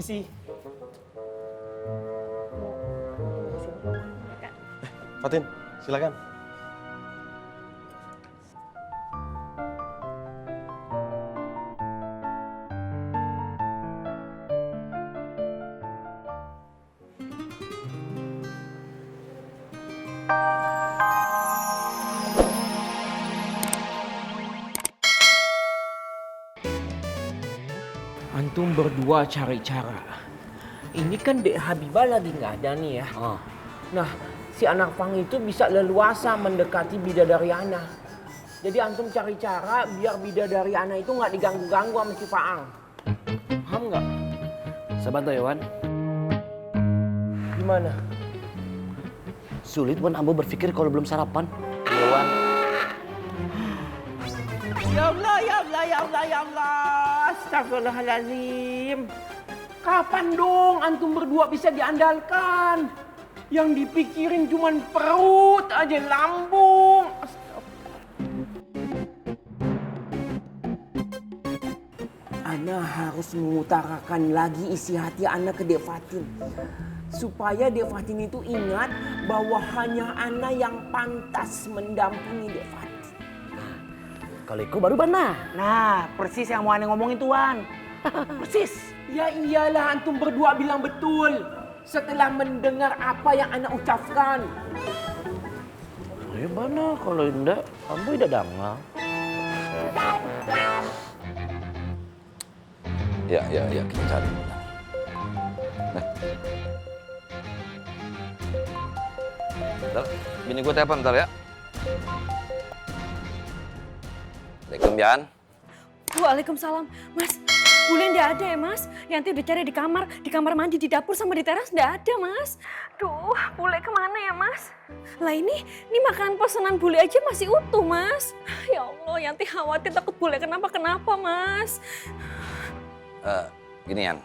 Permisi. Fatin, silakan. Antum berdua cari cara. Ini kan Dek Habibah lagi nggak ada nih ya. Nah, si anak Pang itu bisa leluasa mendekati bidadari Ana. Jadi antum cari cara biar bidadari Ana itu nggak diganggu-ganggu sama si Faang. Paham nggak? Sabanto ya, Wan. Gimana? Sulit Wan Ambo berpikir kalau belum sarapan. Iya, Wan. Ya Allah, ya Allah, ya Allah, ya Allah. Astagfirullahaladzim. Kapan dong antum berdua bisa diandalkan? Yang dipikirin cuman perut aja, lambung. Ana harus mengutarakan lagi isi hati Ana ke Dek Fatin. Supaya Dek Fatin itu ingat bahwa hanya Ana yang pantas mendampingi Dek Fatin. Kalau itu baru benar. Nah, persis yang mau aneh ngomongin tuan. Persis. Ya iyalah antum berdua bilang betul. Setelah mendengar apa yang Ana ucapkan. Ya mana kalau enggak, Ambo tidak dengar. Ya, kita cari. Nah. Bentar, bini gue telepon bentar ya. Assalamualaikum, Yan. Waalaikumsalam. Mas, Bule nggak ada ya, Mas? Yanti udah cari di kamar mandi, di dapur, sama di teras nggak ada, Mas. Duh, Bule kemana ya, Mas? Lah ini makanan pesanan Bule aja masih utuh, Mas. Ya Allah, Yanti khawatir takut Bule kenapa-kenapa, Mas. Gini, Yan.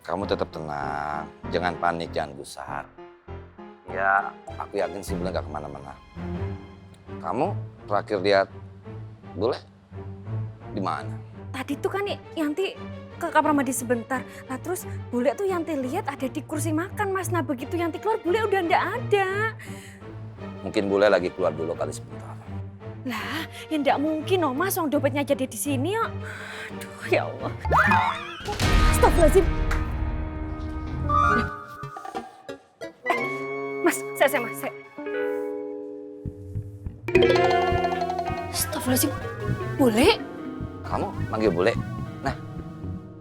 Kamu tetap tenang. Jangan panik, jangan gusar. Ya, aku yakin sih Bule nggak kemana-mana. Kamu terakhir lihat Bule di mana? Tadi tuh kan Yanti ke kamar mandi sebentar. Lah terus Bule tuh Yanti lihat ada di kursi makan, Mas. Nah begitu Yanti keluar, Bule udah nggak ada. Mungkin Bule lagi keluar dulu kali sebentar. Lah, ya nggak mungkin, oh Mas. Wong dompetnya jadi di sini, ya. Aduh, ya Allah. Astagfirullahaladzim. Mas, Mas. Astagfirullahaladzim. Bule? Kamu manggil Bule? Nah,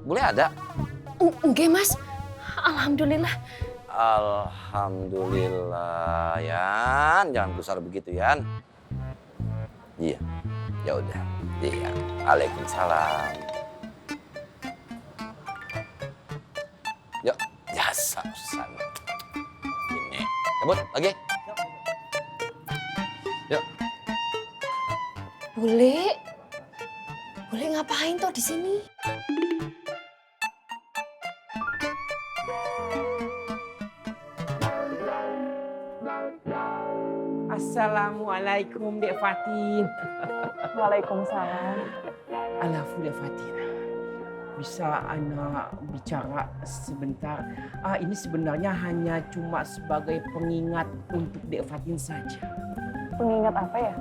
Bule ada? Enggak, Mas. Alhamdulillah. Alhamdulillah, Yan. Jangan gusar begitu, Yan. Iya, ya udah. Iya, Waalaikumsalam. Yuk, jasa urusan. Ini, cabut lagi. Yuk. Bule ngapain toh di sini? Assalamualaikum Dek Fatin. Waalaikumsalam. Alafu Dek Fatin. Bisa Ana bicara sebentar? Ini sebenarnya hanya cuma sebagai pengingat untuk Dek Fatin saja. Pengingat apa ya?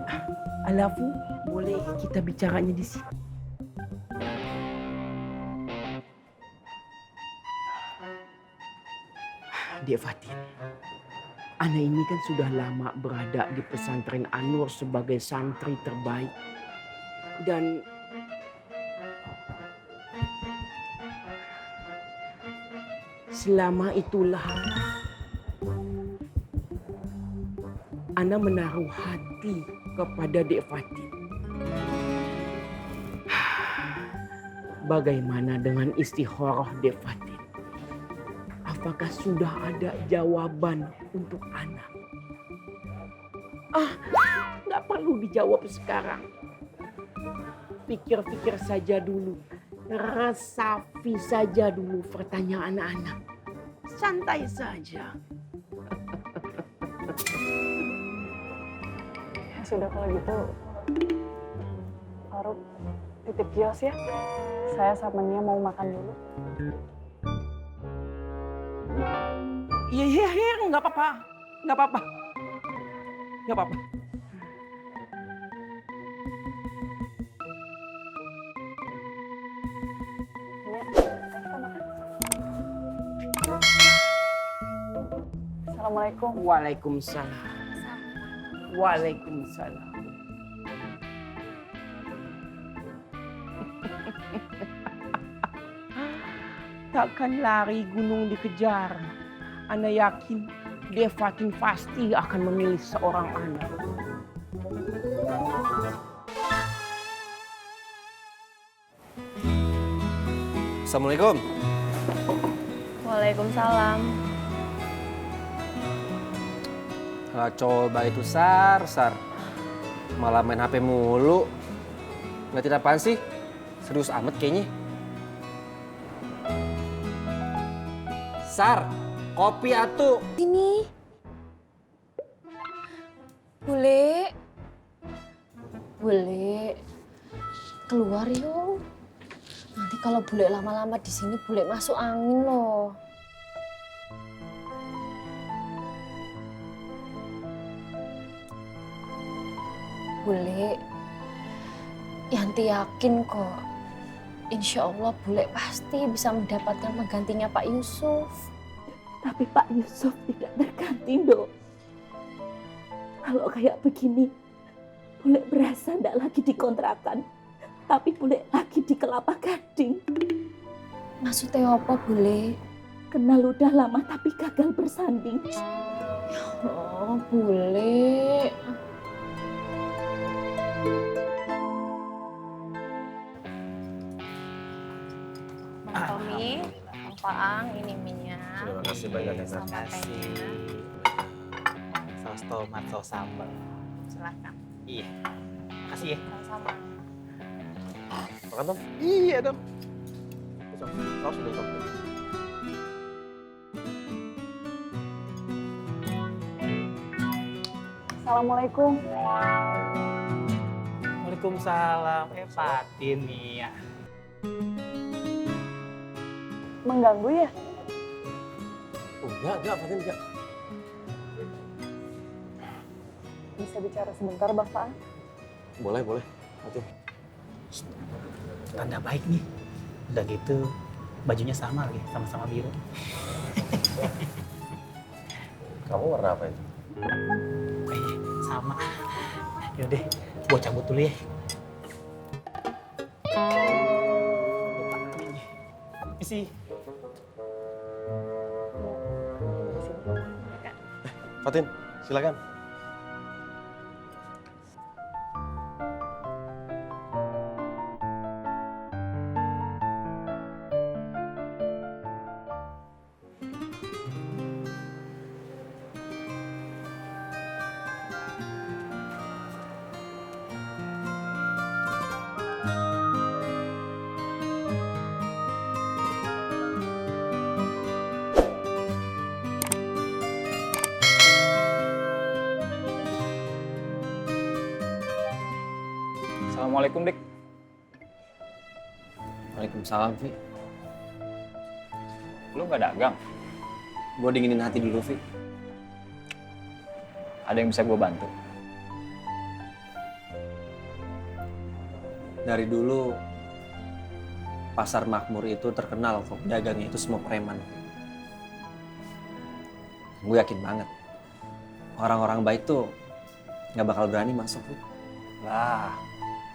Alafu, boleh kita bicaranya di sini? Dek Fatin, Ana ini kan sudah lama berada di pesantren Anur sebagai santri terbaik. Dan selama itulah Ana menaruh hati kepada Dek Fatin. Bagaimana dengan istikharah Dek Fatin? Apakah sudah ada jawaban untuk Ana? Nggak perlu dijawab sekarang. Pikir-pikir saja dulu. Resapi saja dulu pertanyaan anak. Santai saja. Ya sudah kalau gitu, Faruk titip kios ya. Saya sama Nia mau makan dulu. Iya, nggak apa-apa. Nggak apa-apa. Nggak apa-apa. Assalamualaikum. Waalaikumsalam. Waalaikumsalam. Takkan lari gunung dikejar. Ana yakin Devatin pasti akan memilih seorang anak. Assalamualaikum. Waalaikumsalam. Coba itu Sar. Malah main HP mulu. Ngeliatin apaan sih? Serius amat kayaknya. Sar, kopi atuh. Sini. Bule. Bule. Keluar yuk. Nanti kalau bule lama-lama di sini bule masuk angin loh. Bule, Yanti yakin kok. Insya Allah bule pasti bisa mendapatkan penggantinya Pak Yusuf. Tapi Pak Yusuf tidak terganti, Dok. Kalau kayak begini, bule berasa ndak lagi di kontrakan, tapi bule lagi di Kelapa Gading. Maksudnya apa bule? Kenal udah lama tapi gagal bersanding. Oh bule. Bang Tommy, Bang Faang, ini minyak. Terima kasih banyak ya, Mbak. Sama tehnya. Saus tomat, saus sambal. Silakan. Iya. Makasih ya. Sama-sama. Makan Tom? Iya Tom. Saus sudah Tom. Assalamualaikum. Waalaikumsalam. Fatin nih ya. Mengganggu ya? Enggak, Fatin enggak. Bisa bicara sebentar, Bapak? Boleh, Fatin. Tanda baik nih. Udah gitu, bajunya sama lagi, sama-sama biru. Kamu warna apa itu? Sama. Yaudah, gua cabut dulu ya. Isi. Fatin, silakan. Assalamualaikum, Dik. Waalaikumsalam, Vi. Lu nggak dagang? Gue dinginin hati dulu, Vi. Ada yang bisa gue bantu? Dari dulu, Pasar Makmur itu terkenal kok. Dagangnya itu semua preman. Gue yakin banget. Orang-orang baik tuh nggak bakal berani masuk, Vi. Lah,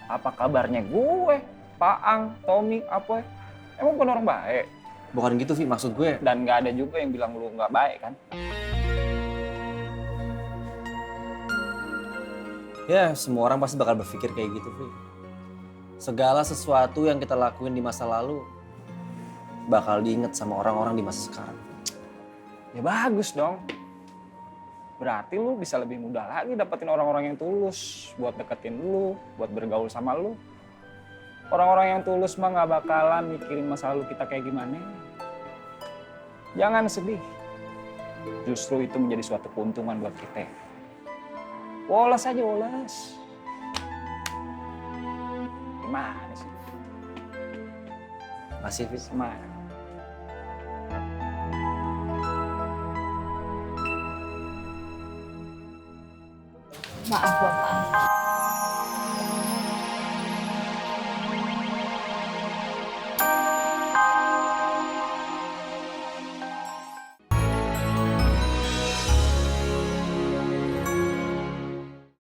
apa kabarnya gue, Paang, Tommy, apa? Emang bukan orang baik? Bukan gitu, Vi. Maksud gue, Dan nggak ada juga yang bilang lu nggak baik, kan? ya semua orang pasti bakal berpikir kayak gitu, Vi. Segala sesuatu yang kita lakuin di masa lalu bakal diinget sama orang-orang di masa sekarang. Ya bagus dong. Berarti lu bisa lebih mudah lagi dapetin orang-orang yang tulus buat deketin lu, buat bergaul sama lu. Orang-orang yang tulus mah nggak bakalan mikirin masa lalu kita kayak gimana. Jangan sedih. Justru itu menjadi suatu keuntungan buat kita. Woles aja, woles. Gimana sih? Masih, Vi. Semangat. Maaf Bapak.